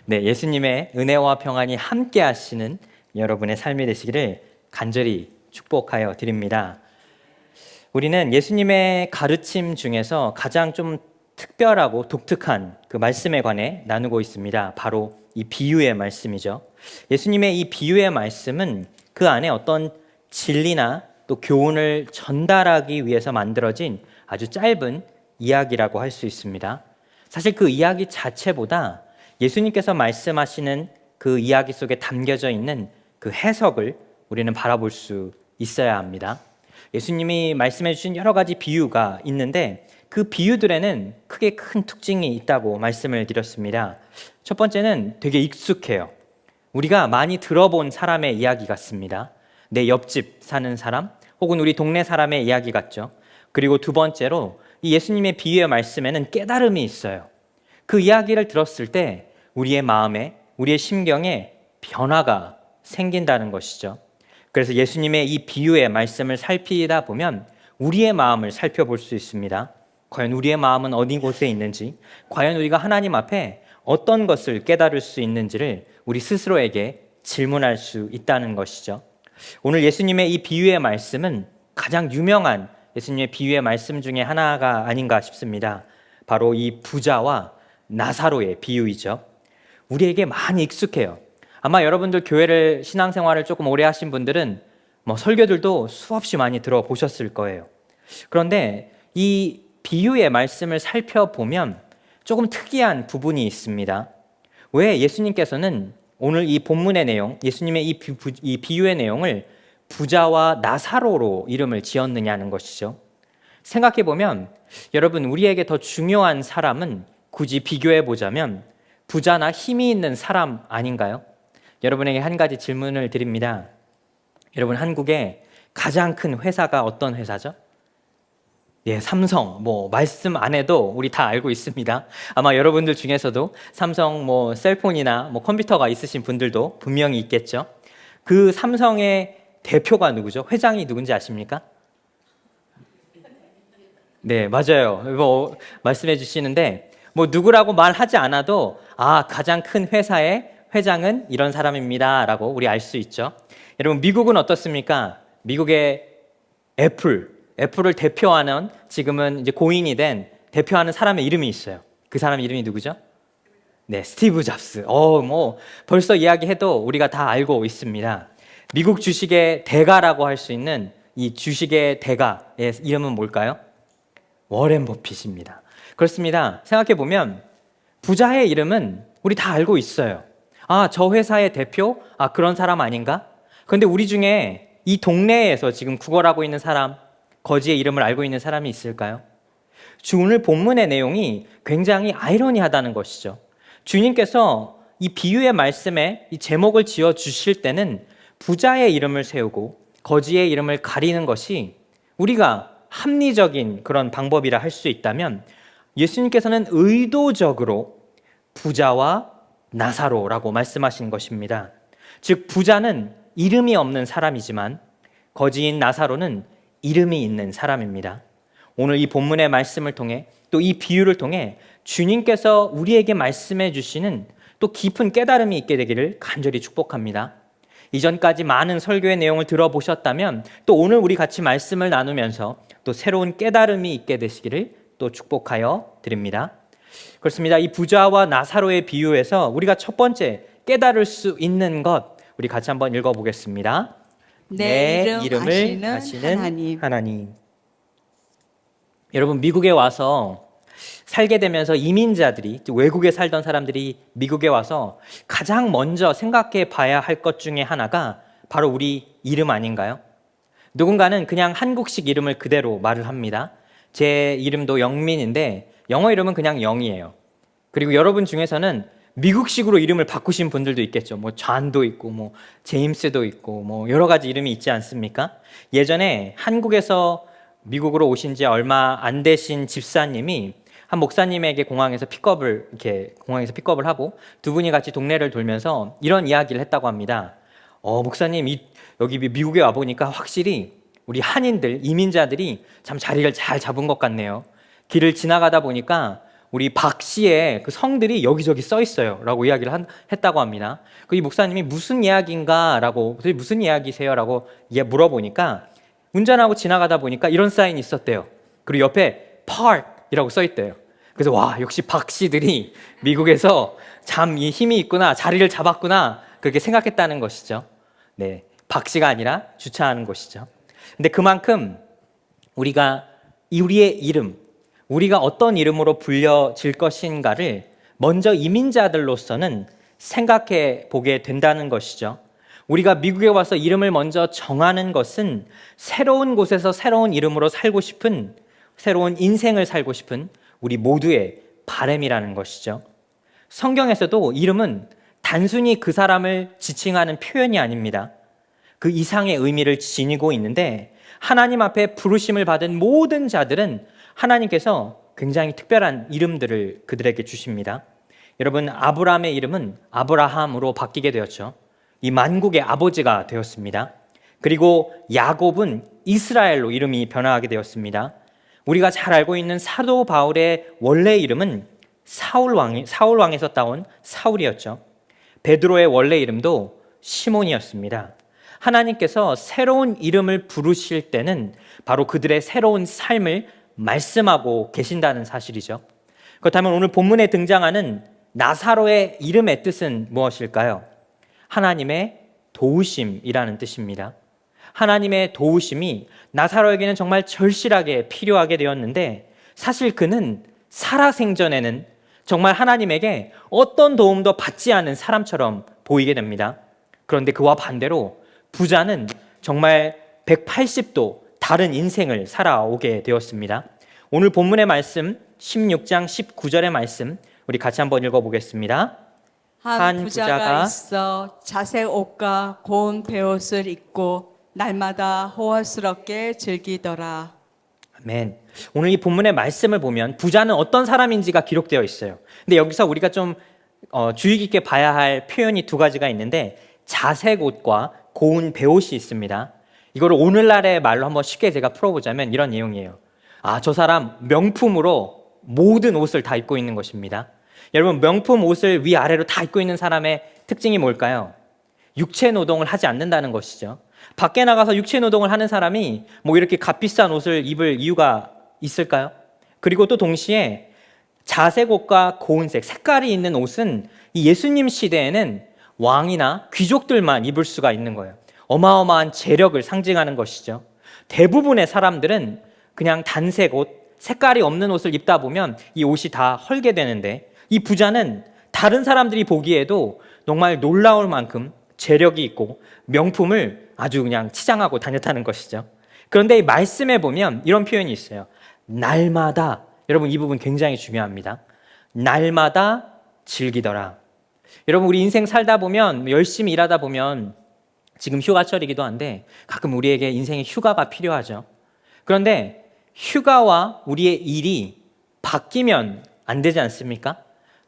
네, 예수님의 은혜와 평안이 함께 하시는 여러분의 삶이 되시기를 간절히 축복하여 드립니다. 우리는 예수님의 가르침 중에서 가장 좀 특별하고 독특한 그 말씀에 관해 나누고 있습니다. 바로 이 비유의 말씀이죠. 예수님의 이 비유의 말씀은 그 안에 어떤 진리나 또 교훈을 전달하기 위해서 만들어진 아주 짧은 이야기라고 할 수 있습니다. 사실 그 이야기 자체보다 예수님께서 말씀하시는 그 이야기 속에 담겨져 있는 그 해석을 우리는 바라볼 수 있어야 합니다. 예수님이 말씀해 주신 여러 가지 비유가 있는데 그 비유들에는 크게 큰 특징이 있다고 말씀을 드렸습니다. 첫 번째는 되게 익숙해요. 우리가 많이 들어본 사람의 이야기 같습니다. 내 옆집 사는 사람 혹은 우리 동네 사람의 이야기 같죠. 그리고 두 번째로 이 예수님의 비유의 말씀에는 깨달음이 있어요. 그 이야기를 들었을 때 우리의 마음에, 우리의 심경에 변화가 생긴다는 것이죠. 그래서 예수님의 이 비유의 말씀을 살피다 보면 우리의 마음을 살펴볼 수 있습니다. 과연 우리의 마음은 어디 곳에 있는지, 과연 우리가 하나님 앞에 어떤 것을 깨달을 수 있는지를 우리 스스로에게 질문할 수 있다는 것이죠. 오늘 예수님의 이 비유의 말씀은 가장 유명한 예수님의 비유의 말씀 중에 하나가 아닌가 싶습니다. 바로 이 부자와 나사로의 비유이죠. 우리에게 많이 익숙해요. 아마 여러분들 교회를 신앙생활을 조금 오래 하신 분들은 설교들도 수없이 많이 들어보셨을 거예요. 그런데 이 비유의 말씀을 살펴보면 조금 특이한 부분이 있습니다. 왜 예수님께서는 오늘 이 본문의 내용, 예수님의 이 비유의 내용을 부자와 나사로로 이름을 지었느냐는 것이죠. 생각해보면 여러분, 우리에게 더 중요한 사람은 굳이 비교해 보자면 부자나 힘이 있는 사람 아닌가요? 여러분에게 한 가지 질문을 드립니다. 여러분, 한국의 가장 큰 회사가 어떤 회사죠? 예, 삼성. 말씀 안 해도 우리 다 알고 있습니다. 아마 여러분들 중에서도 삼성 셀폰이나 컴퓨터가 있으신 분들도 분명히 있겠죠. 그 삼성의 대표가 누구죠? 회장이 누군지 아십니까? 네, 맞아요. 말씀해 주시는데 누구라고 말하지 않아도 가장 큰 회사의 회장은 이런 사람입니다라고 우리 알 수 있죠. 여러분, 미국은 어떻습니까? 미국의 애플을 대표하는, 지금은 이제 고인이 된 대표하는 사람의 이름이 있어요. 그 사람 이름이 누구죠? 네, 스티브 잡스. 벌써 이야기해도 우리가 다 알고 있습니다. 미국 주식의 대가라고 할 수 있는 이 주식의 대가의 이름은 뭘까요? 워렌 버핏입니다. 그렇습니다. 생각해보면 부자의 이름은 우리 다 알고 있어요. 저 회사의 대표? 그런 사람 아닌가? 그런데 우리 중에 이 동네에서 지금 구걸하고 있는 사람, 거지의 이름을 알고 있는 사람이 있을까요? 오늘 본문의 내용이 굉장히 아이러니하다는 것이죠. 주님께서 이 비유의 말씀에 이 제목을 지어 주실 때는 부자의 이름을 세우고 거지의 이름을 가리는 것이 우리가 합리적인 그런 방법이라 할 수 있다면, 예수님께서는 의도적으로 부자와 나사로라고 말씀하신 것입니다. 즉, 부자는 이름이 없는 사람이지만 거지인 나사로는 이름이 있는 사람입니다. 오늘 이 본문의 말씀을 통해, 또 이 비유를 통해 주님께서 우리에게 말씀해 주시는 또 깊은 깨달음이 있게 되기를 간절히 축복합니다. 이전까지 많은 설교의 내용을 들어보셨다면 또 오늘 우리 같이 말씀을 나누면서 또 새로운 깨달음이 있게 되시기를 또 축복하여 드립니다. 그렇습니다. 이 부자와 나사로의 비유에서 우리가 첫 번째 깨달을 수 있는 것, 우리 같이 한번 읽어보겠습니다. 내 이름을 아시는 하나님. 여러분, 미국에 와서 살게 되면서 이민자들이, 외국에 살던 사람들이 미국에 와서 가장 먼저 생각해 봐야 할 것 중에 하나가 바로 우리 이름 아닌가요? 누군가는 그냥 한국식 이름을 그대로 말을 합니다. 제 이름도 영민인데 영어 이름은 그냥 영이에요. 그리고 여러분 중에서는 미국식으로 이름을 바꾸신 분들도 있겠죠. 존도 있고 제임스도 있고 여러 가지 이름이 있지 않습니까? 예전에 한국에서 미국으로 오신 지 얼마 안 되신 집사님이 한 목사님에게 공항에서 픽업을 하고 두 분이 같이 동네를 돌면서 이런 이야기를 했다고 합니다. 목사님, 여기 미국에 와보니까 확실히 우리 한인들, 이민자들이 참 자리를 잘 잡은 것 같네요. 길을 지나가다 보니까 우리 박 씨의 그 성들이 여기저기 써 있어요 라고 이야기를 했다고 합니다. 이 목사님이 무슨 이야기인가 라고, 무슨 이야기세요? 라고 물어보니까 운전하고 지나가다 보니까 이런 사인이 있었대요. 그리고 옆에 park이라고 써 있대요. 그래서 와, 역시 박 씨들이 미국에서 참 이 힘이 있구나, 자리를 잡았구나, 그렇게 생각했다는 것이죠. 네, 박 씨가 아니라 주차하는 곳이죠. 근데 그만큼 우리의 이름, 우리가 어떤 이름으로 불려질 것인가를 먼저 이민자들로서는 생각해 보게 된다는 것이죠. 우리가 미국에 와서 이름을 먼저 정하는 것은 새로운 곳에서 새로운 이름으로 살고 싶은, 새로운 인생을 살고 싶은 우리 모두의 바람이라는 것이죠. 성경에서도 이름은 단순히 그 사람을 지칭하는 표현이 아닙니다. 그 이상의 의미를 지니고 있는데 하나님 앞에 부르심을 받은 모든 자들은 하나님께서 굉장히 특별한 이름들을 그들에게 주십니다. 여러분, 아브라함의 이름은 아브라함으로 바뀌게 되었죠. 이 만국의 아버지가 되었습니다. 그리고 야곱은 이스라엘로 이름이 변화하게 되었습니다. 우리가 잘 알고 있는 사도 바울의 원래 이름은 사울 왕에서 따온 사울이었죠. 베드로의 원래 이름도 시몬이었습니다. 하나님께서 새로운 이름을 부르실 때는 바로 그들의 새로운 삶을 말씀하고 계신다는 사실이죠. 그렇다면 오늘 본문에 등장하는 나사로의 이름의 뜻은 무엇일까요? 하나님의 도우심이라는 뜻입니다. 하나님의 도우심이 나사로에게는 정말 절실하게 필요하게 되었는데 사실 그는 살아생전에는 정말 하나님에게 어떤 도움도 받지 않은 사람처럼 보이게 됩니다. 그런데 그와 반대로 부자는 정말 180도 다른 인생을 살아오게 되었습니다. 오늘 본문의 말씀 16장 19절의 말씀 우리 같이 한번 읽어보겠습니다. 한 부자가 있어 자색 옷과 고운 베옷을 입고 날마다 호화스럽게 즐기더라. 아멘. 오늘 이 본문의 말씀을 보면 부자는 어떤 사람인지가 기록되어 있어요. 근데 여기서 우리가 좀 주의 깊게 봐야 할 표현이 두 가지가 있는데 자색 옷과 고운 베옷이 있습니다. 이거를 오늘날의 말로 한번 쉽게 제가 풀어보자면 이런 내용이에요. 저 사람 명품으로 모든 옷을 다 입고 있는 것입니다. 여러분, 명품 옷을 위아래로 다 입고 있는 사람의 특징이 뭘까요? 육체 노동을 하지 않는다는 것이죠. 밖에 나가서 육체 노동을 하는 사람이 이렇게 값비싼 옷을 입을 이유가 있을까요? 그리고 또 동시에 자색 옷과 고운색, 색깔이 있는 옷은 이 예수님 시대에는 왕이나 귀족들만 입을 수가 있는 거예요. 어마어마한 재력을 상징하는 것이죠. 대부분의 사람들은 그냥 단색 옷, 색깔이 없는 옷을 입다 보면 이 옷이 다 헐게 되는데 이 부자는 다른 사람들이 보기에도 정말 놀라울 만큼 재력이 있고 명품을 아주 그냥 치장하고 다녔다는 것이죠. 그런데 이 말씀에 보면 이런 표현이 있어요. 날마다, 여러분 이 부분 굉장히 중요합니다. 날마다 즐기더라. 여러분, 우리 인생 살다 보면 열심히 일하다 보면 지금 휴가철이기도 한데 가끔 우리에게 인생에 휴가가 필요하죠. 그런데 휴가와 우리의 일이 바뀌면 안 되지 않습니까?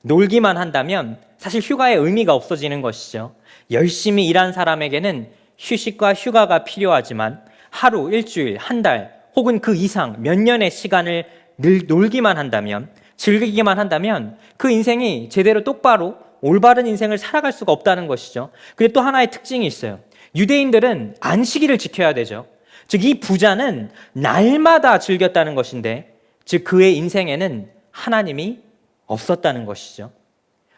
놀기만 한다면 사실 휴가의 의미가 없어지는 것이죠. 열심히 일한 사람에게는 휴식과 휴가가 필요하지만 하루, 일주일, 한 달 혹은 그 이상 몇 년의 시간을 늘 놀기만 한다면, 즐기기만 한다면 그 인생이 제대로 똑바로 올바른 인생을 살아갈 수가 없다는 것이죠. 근데 또 하나의 특징이 있어요. 유대인들은 안식일을 지켜야 되죠. 즉 이 부자는 날마다 즐겼다는 것인데, 즉 그의 인생에는 하나님이 없었다는 것이죠.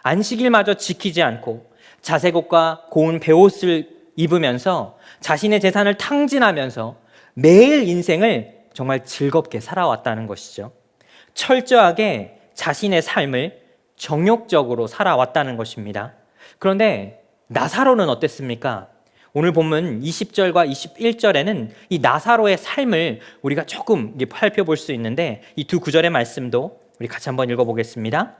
안식일마저 지키지 않고 자색 옷과 고운 베옷을 입으면서 자신의 재산을 탕진하면서 매일 인생을 정말 즐겁게 살아왔다는 것이죠. 철저하게 자신의 삶을 정욕적으로 살아왔다는 것입니다. 그런데 나사로는 어땠습니까? 오늘 본문 20절과 21절에는 이 나사로의 삶을 우리가 조금 살펴볼 수 있는데 이 두 구절의 말씀도 우리 같이 한번 읽어보겠습니다.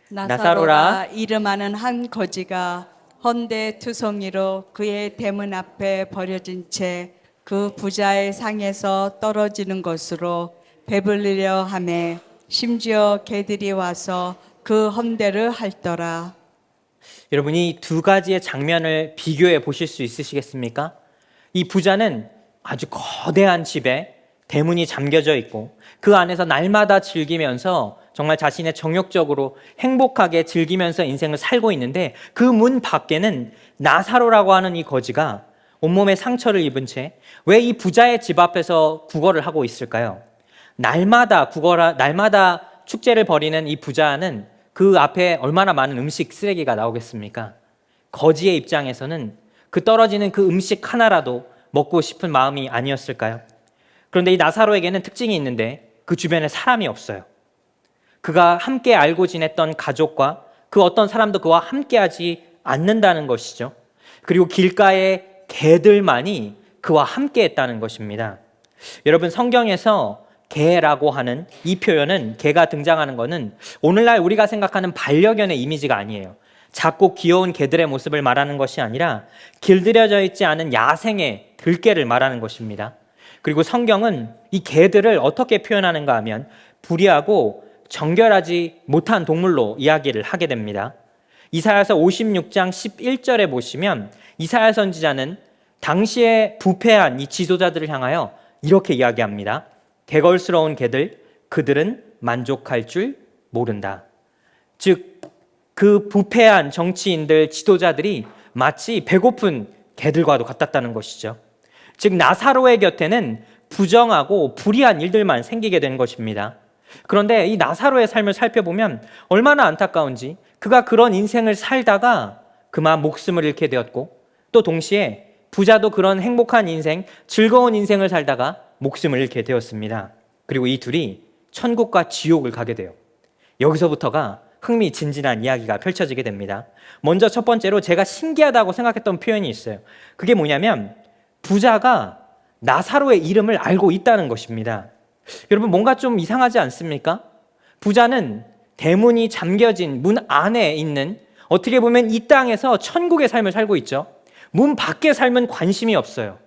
나사로라 이름하는 한 거지가 헌데 투성이로 그의 대문 앞에 버려진 채 그 부자의 상에서 떨어지는 것으로 배불리려 하매 심지어 개들이 와서 그 헌대를 핥더라. 여러분이 두 가지의 장면을 비교해 보실 수 있으시겠습니까? 이 부자는 아주 거대한 집에 대문이 잠겨져 있고 그 안에서 날마다 즐기면서 정말 자신의 정욕적으로 행복하게 즐기면서 인생을 살고 있는데 그 문 밖에는 나사로라고 하는 이 거지가 온몸에 상처를 입은 채 왜 이 부자의 집 앞에서 구걸을 하고 있을까요? 날마다 축제를 벌이는 이 부자는 그 앞에 얼마나 많은 음식 쓰레기가 나오겠습니까? 거지의 입장에서는 그 떨어지는 그 음식 하나라도 먹고 싶은 마음이 아니었을까요? 그런데 이 나사로에게는 특징이 있는데 그 주변에 사람이 없어요. 그가 함께 알고 지냈던 가족과 그 어떤 사람도 그와 함께하지 않는다는 것이죠. 그리고 길가의 개들만이 그와 함께했다는 것입니다. 여러분, 성경에서 개라고 하는 이 표현은, 개가 등장하는 것은 오늘날 우리가 생각하는 반려견의 이미지가 아니에요. 작고 귀여운 개들의 모습을 말하는 것이 아니라 길들여져 있지 않은 야생의 들개를 말하는 것입니다. 그리고 성경은 이 개들을 어떻게 표현하는가 하면 불의하고 정결하지 못한 동물로 이야기를 하게 됩니다. 이사야서 56장 11절에 보시면 이사야 선지자는 당시에 부패한 이 지도자들을 향하여 이렇게 이야기합니다. 개걸스러운 개들, 그들은 만족할 줄 모른다. 즉, 그 부패한 정치인들, 지도자들이 마치 배고픈 개들과도 같았다는 것이죠. 즉, 나사로의 곁에는 부정하고 불의한 일들만 생기게 된 것입니다. 그런데 이 나사로의 삶을 살펴보면 얼마나 안타까운지, 그가 그런 인생을 살다가 그만 목숨을 잃게 되었고, 또 동시에 부자도 그런 행복한 인생, 즐거운 인생을 살다가 목숨을 잃게 되었습니다. 그리고 이 둘이 천국과 지옥을 가게 돼요. 여기서부터가 흥미진진한 이야기가 펼쳐지게 됩니다. 먼저 첫 번째로 제가 신기하다고 생각했던 표현이 있어요. 그게 뭐냐면 부자가 나사로의 이름을 알고 있다는 것입니다. 여러분, 뭔가 좀 이상하지 않습니까? 부자는 대문이 잠겨진 문 안에 있는, 어떻게 보면 이 땅에서 천국의 삶을 살고 있죠. 문 밖의 삶은 관심이 없어요.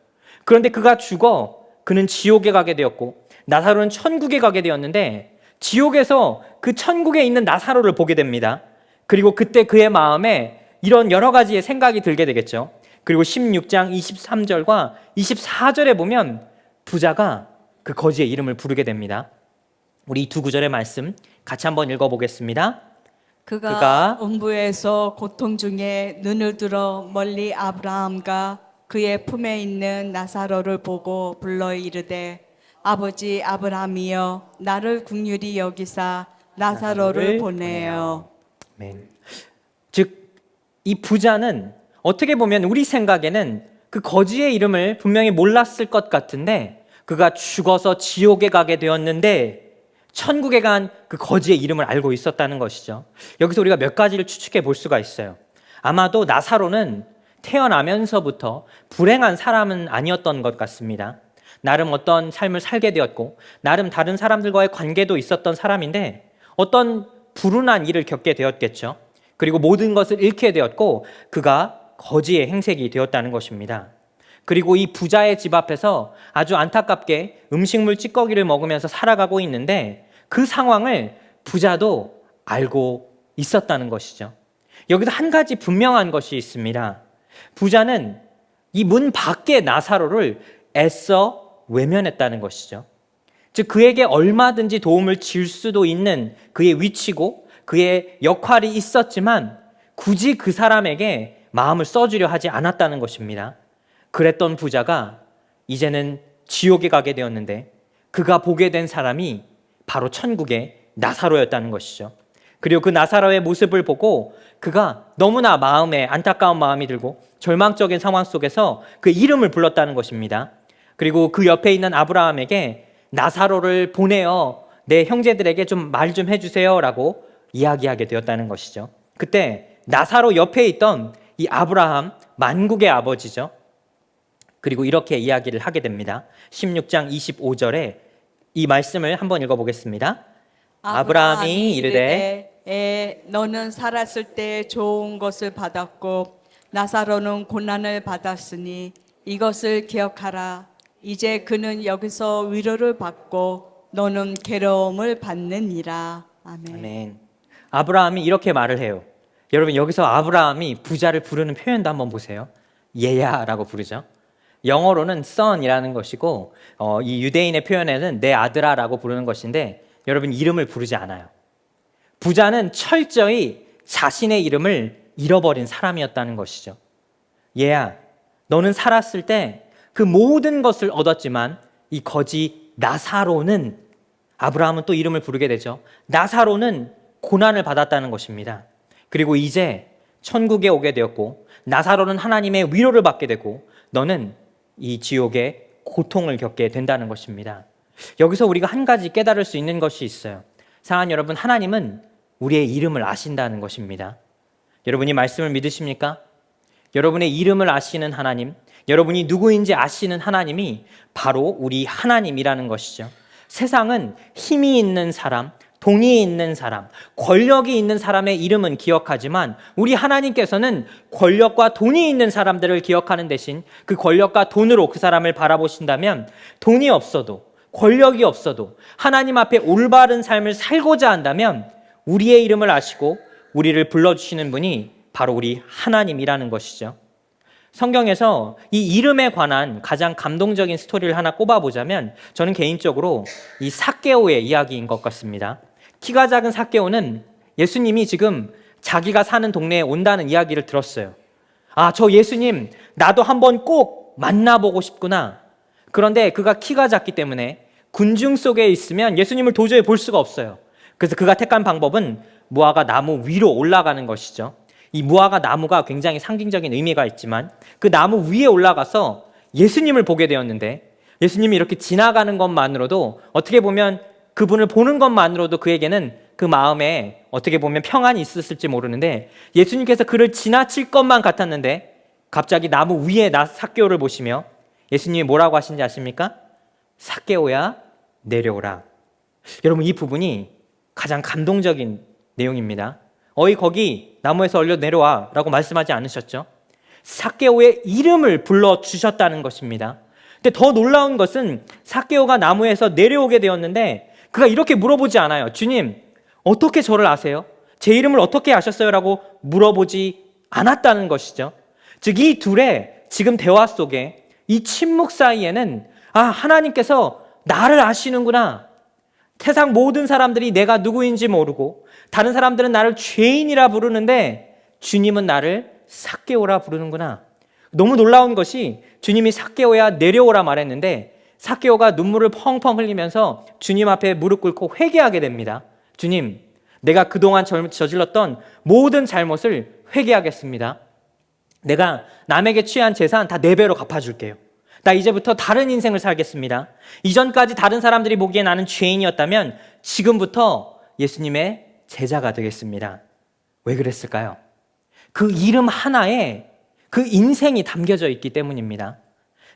그런데 그가 죽어 그는 지옥에 가게 되었고 나사로는 천국에 가게 되었는데 지옥에서 그 천국에 있는 나사로를 보게 됩니다. 그리고 그때 그의 마음에 이런 여러 가지의 생각이 들게 되겠죠. 그리고 16장 23절과 24절에 보면 부자가 그 거지의 이름을 부르게 됩니다. 우리 이 두 구절의 말씀 같이 한번 읽어보겠습니다. 그가 음부에서 고통 중에 눈을 들어 멀리 아브라함과 그의 품에 있는 나사로를 보고 불러 이르되 아버지 아브라함이여 나를 긍휼히 여기사 나사로를 보내어. 아멘. 즉 이 부자는 어떻게 보면 우리 생각에는 그 거지의 이름을 분명히 몰랐을 것 같은데 그가 죽어서 지옥에 가게 되었는데 천국에 간 그 거지의 이름을 알고 있었다는 것이죠. 여기서 우리가 몇 가지를 추측해 볼 수가 있어요. 아마도 나사로는 태어나면서부터 불행한 사람은 아니었던 것 같습니다. 나름 어떤 삶을 살게 되었고 나름 다른 사람들과의 관계도 있었던 사람인데 어떤 불운한 일을 겪게 되었겠죠. 그리고 모든 것을 잃게 되었고 그가 거지의 행색이 되었다는 것입니다. 그리고 이 부자의 집 앞에서 아주 안타깝게 음식물 찌꺼기를 먹으면서 살아가고 있는데 그 상황을 부자도 알고 있었다는 것이죠. 여기서 한 가지 분명한 것이 있습니다. 부자는 이 문 밖의 나사로를 애써 외면했다는 것이죠. 즉 그에게 얼마든지 도움을 줄 수도 있는 그의 위치고 그의 역할이 있었지만 굳이 그 사람에게 마음을 써주려 하지 않았다는 것입니다. 그랬던 부자가 이제는 지옥에 가게 되었는데 그가 보게 된 사람이 바로 천국의 나사로였다는 것이죠. 그리고 그 나사로의 모습을 보고 그가 너무나 마음에 안타까운 마음이 들고 절망적인 상황 속에서 그 이름을 불렀다는 것입니다. 그리고 그 옆에 있는 아브라함에게 나사로를 보내어 내 형제들에게 좀 말 좀 해주세요 라고 이야기하게 되었다는 것이죠. 그때 나사로 옆에 있던 이 아브라함, 만국의 아버지죠. 그리고 이렇게 이야기를 하게 됩니다. 16장 25절에 이 말씀을 한번 읽어보겠습니다. 아브라함이 이르되 너는 살았을 때 좋은 것을 받았고 나사로는 고난을 받았으니 이것을 기억하라. 이제 그는 여기서 위로를 받고 너는 괴로움을 받느니라. 아멘. 아멘. 아브라함이 이렇게 말을 해요. 여러분 여기서 아브라함이 부자를 부르는 표현도 한번 보세요. 얘야라고 부르죠. 영어로는 son이라는 것이고 이 유대인의 표현에는 내 아들아라고 부르는 것인데 여러분 이름을 부르지 않아요. 부자는 철저히 자신의 이름을 잃어버린 사람이었다는 것이죠. 얘야, 너는 살았을 때 그 모든 것을 얻었지만 이 거지 나사로는, 아브라함은 또 이름을 부르게 되죠. 나사로는 고난을 받았다는 것입니다. 그리고 이제 천국에 오게 되었고 나사로는 하나님의 위로를 받게 되고 너는 이 지옥의 고통을 겪게 된다는 것입니다. 여기서 우리가 한 가지 깨달을 수 있는 것이 있어요. 사랑하는 여러분, 하나님은 우리의 이름을 아신다는 것입니다. 여러분이 말씀을 믿으십니까? 여러분의 이름을 아시는 하나님, 여러분이 누구인지 아시는 하나님이 바로 우리 하나님이라는 것이죠. 세상은 힘이 있는 사람, 돈이 있는 사람, 권력이 있는 사람의 이름은 기억하지만 우리 하나님께서는 권력과 돈이 있는 사람들을 기억하는 대신 그 권력과 돈으로 그 사람을 바라보신다면 돈이 없어도 권력이 없어도 하나님 앞에 올바른 삶을 살고자 한다면 우리의 이름을 아시고 우리를 불러주시는 분이 바로 우리 하나님이라는 것이죠. 성경에서 이 이름에 관한 가장 감동적인 스토리를 하나 꼽아보자면 저는 개인적으로 이 삭개오의 이야기인 것 같습니다. 키가 작은 삭개오는 예수님이 지금 자기가 사는 동네에 온다는 이야기를 들었어요. 아, 저 예수님 나도 한번 꼭 만나보고 싶구나. 그런데 그가 키가 작기 때문에 군중 속에 있으면 예수님을 도저히 볼 수가 없어요. 그래서 그가 택한 방법은 무화과 나무 위로 올라가는 것이죠. 이 무화과 나무가 굉장히 상징적인 의미가 있지만 그 나무 위에 올라가서 예수님을 보게 되었는데 예수님이 이렇게 지나가는 것만으로도 어떻게 보면 그분을 보는 것만으로도 그에게는 그 마음에 어떻게 보면 평안이 있었을지 모르는데 예수님께서 그를 지나칠 것만 같았는데 갑자기 나무 위에 삭개오를 보시며 예수님이 뭐라고 하신지 아십니까? 삭개오야 내려오라. 여러분 이 부분이 가장 감동적인 내용입니다. 어이 거기 나무에서 얼려 내려와 라고 말씀하지 않으셨죠? 삭개오의 이름을 불러주셨다는 것입니다. 근데 더 놀라운 것은 삭개오가 나무에서 내려오게 되었는데 그가 이렇게 물어보지 않아요. 주님 어떻게 저를 아세요? 제 이름을 어떻게 아셨어요? 라고 물어보지 않았다는 것이죠. 즉 이 둘의 지금 대화 속에 이 침묵 사이에는 아 하나님께서 나를 아시는구나. 세상 모든 사람들이 내가 누구인지 모르고 다른 사람들은 나를 죄인이라 부르는데 주님은 나를 삭개오라 부르는구나. 너무 놀라운 것이 주님이 삭개오야 내려오라 말했는데 삭개오가 눈물을 펑펑 흘리면서 주님 앞에 무릎 꿇고 회개하게 됩니다. 주님, 내가 그동안 저질렀던 모든 잘못을 회개하겠습니다. 내가 남에게 취한 재산 다 4배로 갚아줄게요. 나 이제부터 다른 인생을 살겠습니다. 이전까지 다른 사람들이 보기에 나는 죄인이었다면 지금부터 예수님의 제자가 되겠습니다. 왜 그랬을까요? 그 이름 하나에 그 인생이 담겨져 있기 때문입니다.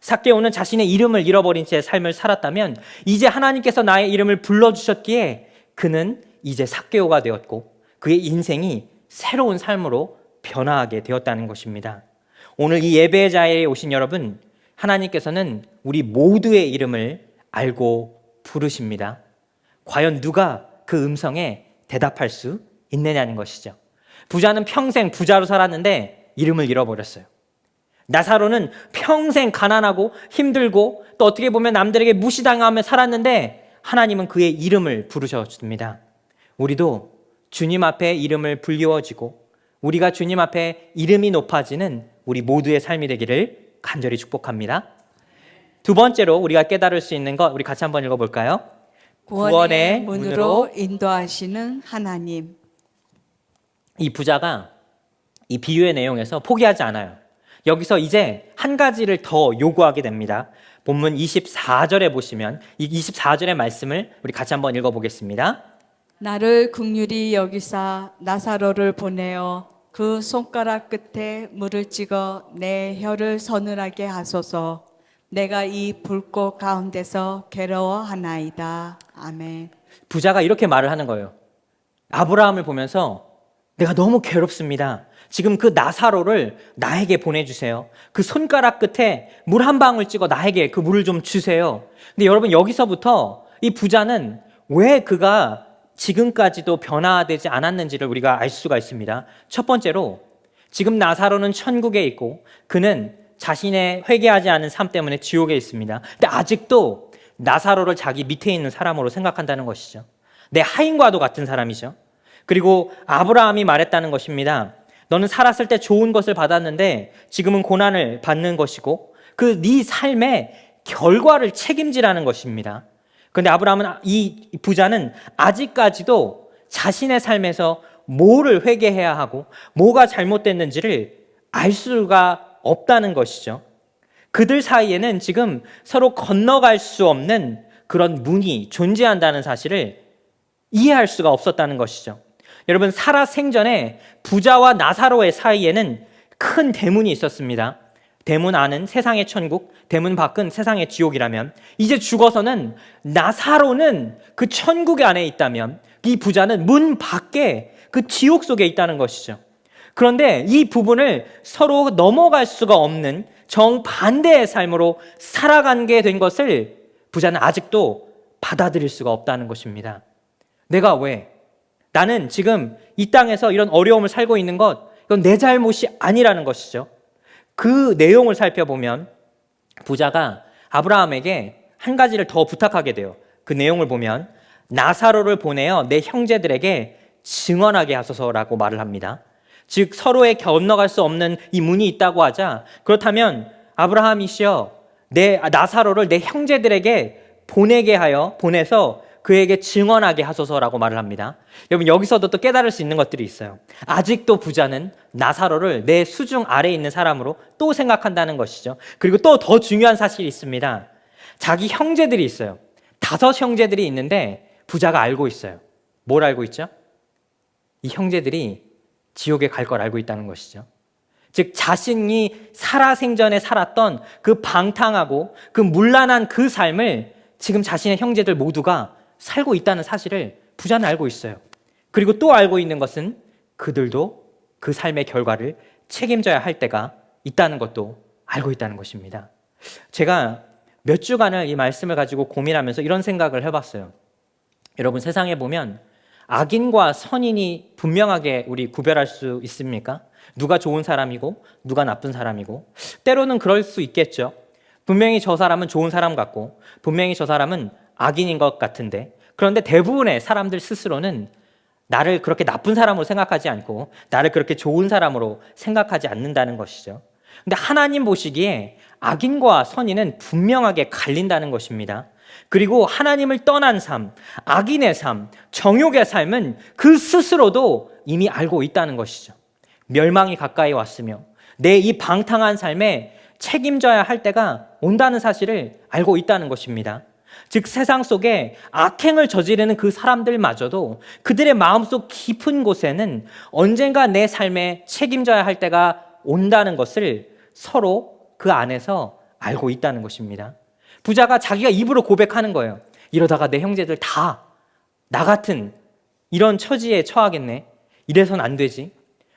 삭개오는 자신의 이름을 잃어버린 채 삶을 살았다면 이제 하나님께서 나의 이름을 불러주셨기에 그는 이제 삭개오가 되었고 그의 인생이 새로운 삶으로 변화하게 되었다는 것입니다. 오늘 이 예배의 자리에 오신 여러분, 하나님께서는 우리 모두의 이름을 알고 부르십니다. 과연 누가 그 음성에 대답할 수 있느냐는 것이죠. 부자는 평생 부자로 살았는데 이름을 잃어버렸어요. 나사로는 평생 가난하고 힘들고 또 어떻게 보면 남들에게 무시당하며 살았는데 하나님은 그의 이름을 부르셨습니다. 우리도 주님 앞에 이름을 불리워지고 우리가 주님 앞에 이름이 높아지는 우리 모두의 삶이 되기를 간절히 축복합니다. 두 번째로 우리가 깨달을 수 있는 것 우리 같이 한번 읽어볼까요? 구원의 문으로 인도하시는 하나님. 이 부자가 이 비유의 내용에서 포기하지 않아요. 여기서 이제 한 가지를 더 요구하게 됩니다. 본문 24절에 보시면 이 24절의 말씀을 우리 같이 한번 읽어보겠습니다. 나를 긍휼히 여기사 나사로를 보내어 그 손가락 끝에 물을 찍어 내 혀를 서늘하게 하소서. 내가 이 불꽃 가운데서 괴로워하나이다. 아멘. 부자가 이렇게 말을 하는 거예요. 아브라함을 보면서 내가 너무 괴롭습니다. 지금 그 나사로를 나에게 보내주세요. 그 손가락 끝에 물 한 방울 찍어 나에게 그 물을 좀 주세요. 근데 여러분 여기서부터 이 부자는 왜 그가 지금까지도 변화되지 않았는지를 우리가 알 수가 있습니다. 첫 번째로 지금 나사로는 천국에 있고 그는 자신의 회개하지 않은 삶 때문에 지옥에 있습니다. 근데 아직도 나사로를 자기 밑에 있는 사람으로 생각한다는 것이죠. 내 하인과도 같은 사람이죠. 그리고 아브라함이 말했다는 것입니다. 너는 살았을 때 좋은 것을 받았는데 지금은 고난을 받는 것이고 그 네 삶의 결과를 책임지라는 것입니다. 그런데 아브라함은, 이 부자는 아직까지도 자신의 삶에서 뭐를 회개해야 하고 뭐가 잘못됐는지를 알 수가 없다는 것이죠. 그들 사이에는 지금 서로 건너갈 수 없는 그런 문이 존재한다는 사실을 이해할 수가 없었다는 것이죠. 여러분, 살아 생전에 부자와 나사로의 사이에는 큰 대문이 있었습니다. 대문 안은 세상의 천국, 대문 밖은 세상의 지옥이라면, 이제 죽어서는 나사로는 그 천국 안에 있다면 이 부자는 문 밖에 그 지옥 속에 있다는 것이죠. 그런데 이 부분을 서로 넘어갈 수가 없는 정반대의 삶으로 살아가게 된 것을 부자는 아직도 받아들일 수가 없다는 것입니다. 내가 왜? 나는 지금 이 땅에서 이런 어려움을 살고 있는 것, 이건 내 잘못이 아니라는 것이죠. 그 내용을 살펴보면 부자가 아브라함에게 한 가지를 더 부탁하게 돼요. 그 내용을 보면 나사로를 보내어 내 형제들에게 증언하게 하소서라고 말을 합니다. 즉 서로의 건너갈 수 없는 이 문이 있다고 하자, 그렇다면 아브라함이시여 나사로를 내 형제들에게 보내서 그에게 증언하게 하소서라고 말을 합니다. 여러분, 여기서도 또 깨달을 수 있는 것들이 있어요. 아직도 부자는 나사로를 내 수중 아래에 있는 사람으로 또 생각한다는 것이죠. 그리고 또 더 중요한 사실이 있습니다. 자기 형제들이 있어요. 5 형제들이 있는데 부자가 알고 있어요. 뭘 알고 있죠? 이 형제들이 지옥에 갈 걸 알고 있다는 것이죠. 즉 자신이 살아생전에 살았던 그 방탕하고 그 문란한 그 삶을 지금 자신의 형제들 모두가 살고 있다는 사실을 부자는 알고 있어요. 그리고 또 알고 있는 것은 그들도 그 삶의 결과를 책임져야 할 때가 있다는 것도 알고 있다는 것입니다. 제가 몇 주간을 이 말씀을 가지고 고민하면서 이런 생각을 해봤어요. 여러분, 세상에 보면 악인과 선인이 분명하게 우리 구별할 수 있습니까? 누가 좋은 사람이고 누가 나쁜 사람이고, 때로는 그럴 수 있겠죠. 분명히 저 사람은 좋은 사람 같고 분명히 저 사람은 악인인 것 같은데, 그런데 대부분의 사람들 스스로는 나를 그렇게 나쁜 사람으로 생각하지 않고 나를 그렇게 좋은 사람으로 생각하지 않는다는 것이죠. 근데 하나님 보시기에 악인과 선인은 분명하게 갈린다는 것입니다. 그리고 하나님을 떠난 삶, 악인의 삶, 정욕의 삶은 그 스스로도 이미 알고 있다는 것이죠. 멸망이 가까이 왔으며 내 이 방탕한 삶에 책임져야 할 때가 온다는 사실을 알고 있다는 것입니다. 즉 세상 속에 악행을 저지르는 그 사람들마저도 그들의 마음속 깊은 곳에는 언젠가 내 삶에 책임져야 할 때가 온다는 것을 서로 그 안에서 알고 있다는 것입니다. 부자가 자기가 입으로 고백하는 거예요. 이러다가 내 형제들 다 나 같은 이런 처지에 처하겠네. 이래선 안 되지.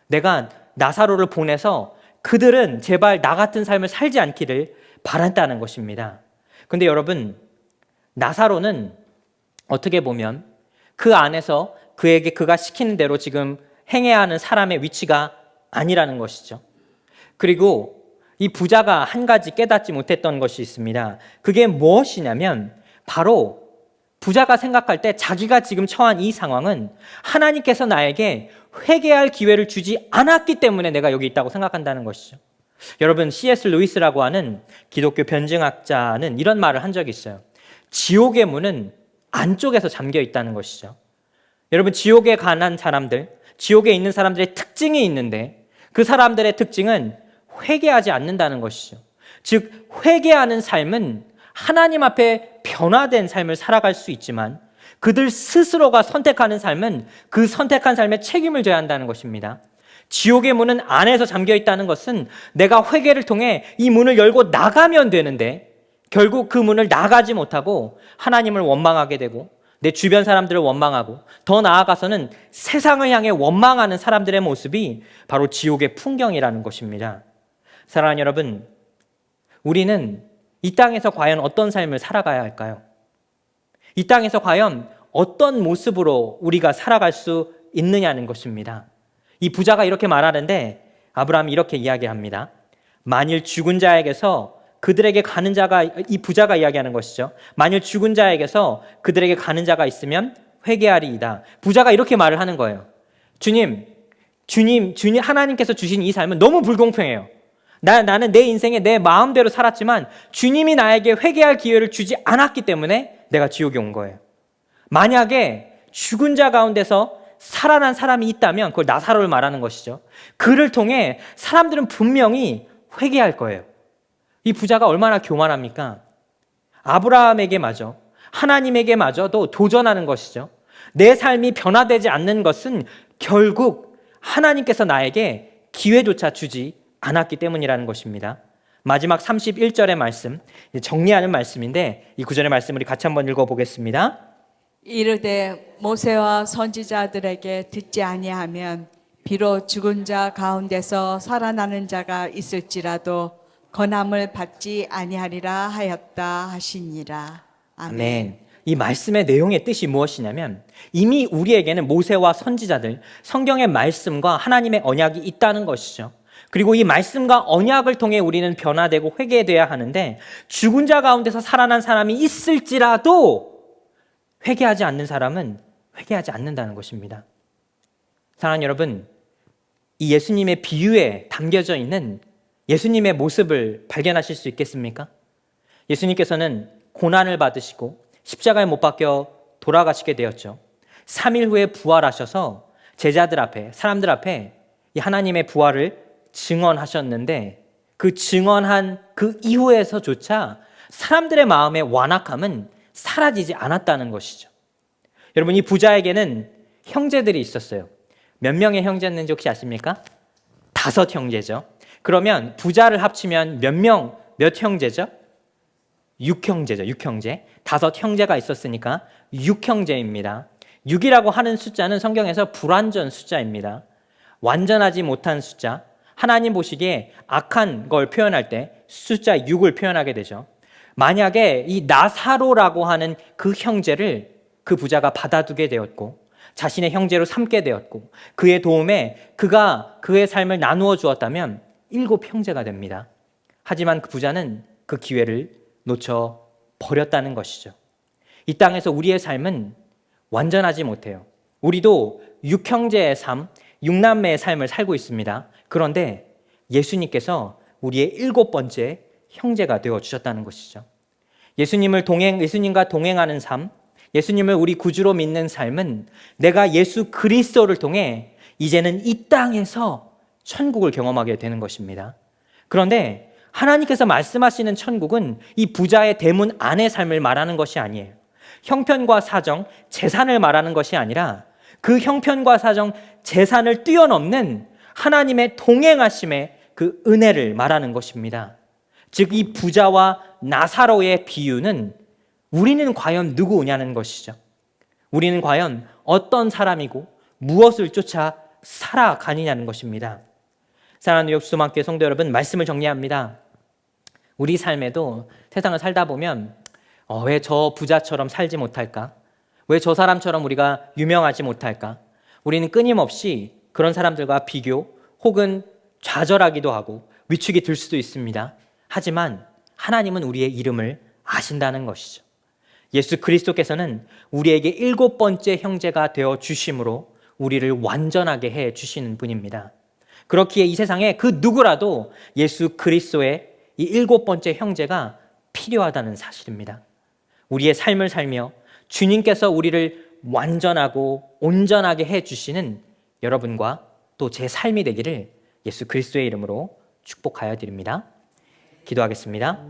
내가 나사로를 보내서 그들은 제발 나 같은 삶을 살지 않기를 바란다는 것입니다. 근데 여러분, 나사로는 어떻게 보면 그 안에서 그에게 그가 시키는 대로 지금 행해야 하는 사람의 위치가 아니라는 것이죠. 그리고 이 부자가 한 가지 깨닫지 못했던 것이 있습니다. 그게 무엇이냐면 바로 부자가 생각할 때 자기가 지금 처한 이 상황은 하나님께서 나에게 회개할 기회를 주지 않았기 때문에 내가 여기 있다고 생각한다는 것이죠. 여러분, C.S. 루이스라고 하는 기독교 변증학자는 이런 말을 한 적이 있어요. 지옥의 문은 안쪽에서 잠겨 있다는 것이죠. 여러분, 지옥에 관한 사람들, 지옥에 있는 사람들의 특징이 있는데 그 사람들의 특징은 회개하지 않는다는 것이죠. 즉 회개하는 삶은 하나님 앞에 변화된 삶을 살아갈 수 있지만 그들 스스로가 선택하는 삶은 그 선택한 삶에 책임을 져야 한다는 것입니다. 지옥의 문은 안에서 잠겨 있다는 것은 내가 회개를 통해 이 문을 열고 나가면 되는데 결국 그 문을 나가지 못하고 하나님을 원망하게 되고 내 주변 사람들을 원망하고 더 나아가서는 세상을 향해 원망하는 사람들의 모습이 바로 지옥의 풍경이라는 것입니다. 사랑하는 여러분, 우리는 이 땅에서 과연 어떤 삶을 살아가야 할까요? 이 땅에서 과연 어떤 모습으로 우리가 살아갈 수 있느냐는 것입니다. 이 부자가 이렇게 말하는데 아브라함이 이렇게 이야기합니다. 만일 죽은 자에게서 그들에게 가는 자가, 이 부자가 이야기하는 것이죠. 만일 죽은 자에게서 그들에게 가는 자가 있으면 회개하리이다. 부자가 이렇게 말을 하는 거예요. 주님, 하나님께서 주신 이 삶은 너무 불공평해요. 나는 내 인생에 내 마음대로 살았지만 주님이 나에게 회개할 기회를 주지 않았기 때문에 내가 지옥에 온 거예요. 만약에 죽은 자 가운데서 살아난 사람이 있다면 그걸 나사로를 말하는 것이죠. 그를 통해 사람들은 분명히 회개할 거예요. 이 부자가 얼마나 교만합니까? 아브라함에게마저, 하나님에게마저도 도전하는 것이죠. 내 삶이 변화되지 않는 것은 결국 하나님께서 나에게 기회조차 주지 않았기 때문이라는 것입니다. 마지막 31절의 말씀, 정리하는 말씀인데 이 구절의 말씀 우리 같이 한번 읽어보겠습니다. 이르되 모세와 선지자들에게 듣지 아니하면 비록 죽은 자 가운데서 살아나는 자가 있을지라도 권함을 받지 아니하리라 하였다 하시니라. 아멘. 이 말씀의 내용의 뜻이 무엇이냐면 이미 우리에게는 모세와 선지자들, 성경의 말씀과 하나님의 언약이 있다는 것이죠. 그리고 이 말씀과 언약을 통해 우리는 변화되고 회개돼야 하는데 죽은 자 가운데서 살아난 사람이 있을지라도 회개하지 않는 사람은 회개하지 않는다는 것입니다. 사랑하는 여러분, 이 예수님의 비유에 담겨져 있는 예수님의 모습을 발견하실 수 있겠습니까? 예수님께서는 고난을 받으시고 십자가에 못 박혀 돌아가시게 되었죠. 3일 후에 부활하셔서 제자들 앞에, 사람들 앞에 이 하나님의 부활을 증언하셨는데 그 증언한 그 이후에서조차 사람들의 마음의 완악함은 사라지지 않았다는 것이죠. 여러분, 이 부자에게는 형제들이 있었어요. 몇 명의 형제였는지 혹시 아십니까? 5 형제죠. 그러면 부자를 합치면 몇 형제죠? 6형제죠. 6형제. 5 형제가 있었으니까 6형제입니다. 6이라고 하는 숫자는 성경에서 불완전 숫자입니다. 완전하지 못한 숫자, 하나님 보시기에 악한 걸 표현할 때 숫자 6을 표현하게 되죠. 만약에 이 나사로라고 하는 그 형제를 그 부자가 받아두게 되었고 자신의 형제로 삼게 되었고 그의 도움에 그가 그의 삶을 나누어 주었다면 7 형제가 됩니다. 하지만 그 부자는 그 기회를 놓쳐 버렸다는 것이죠. 이 땅에서 우리의 삶은 완전하지 못해요. 우리도 6형제의 삶, 6남매의 삶을 살고 있습니다. 그런데 예수님께서 우리의 7번째 형제가 되어 주셨다는 것이죠. 예수님과 동행하는 삶, 예수님을 우리 구주로 믿는 삶은 내가 예수 그리스도를 통해 이제는 이 땅에서 천국을 경험하게 되는 것입니다. 그런데 하나님께서 말씀하시는 천국은 이 부자의 대문 안의 삶을 말하는 것이 아니에요. 형편과 사정, 재산을 말하는 것이 아니라 그 형편과 사정, 재산을 뛰어넘는 하나님의 동행하심의 그 은혜를 말하는 것입니다. 즉 이 부자와 나사로의 비유는 우리는 과연 누구냐는 것이죠. 우리는 과연 어떤 사람이고 무엇을 쫓아 살아가느냐는 것입니다. 사랑하는 역수소망교회 성도 여러분, 말씀을 정리합니다. 우리 삶에도 세상을 살다 보면 왜 저 부자처럼 살지 못할까? 왜 저 사람처럼 우리가 유명하지 못할까? 우리는 끊임없이 그런 사람들과 비교 혹은 좌절하기도 하고 위축이 들 수도 있습니다. 하지만 하나님은 우리의 이름을 아신다는 것이죠. 예수 그리스도께서는 우리에게 7번째 형제가 되어 주심으로 우리를 완전하게 해 주시는 분입니다. 그렇기에 이 세상에 그 누구라도 예수 그리스도의 이 7번째 형제가 필요하다는 사실입니다. 우리의 삶을 살며 주님께서 우리를 완전하고 온전하게 해 주시는 여러분과 또 제 삶이 되기를 예수 그리스도의 이름으로 축복하여 드립니다. 기도하겠습니다.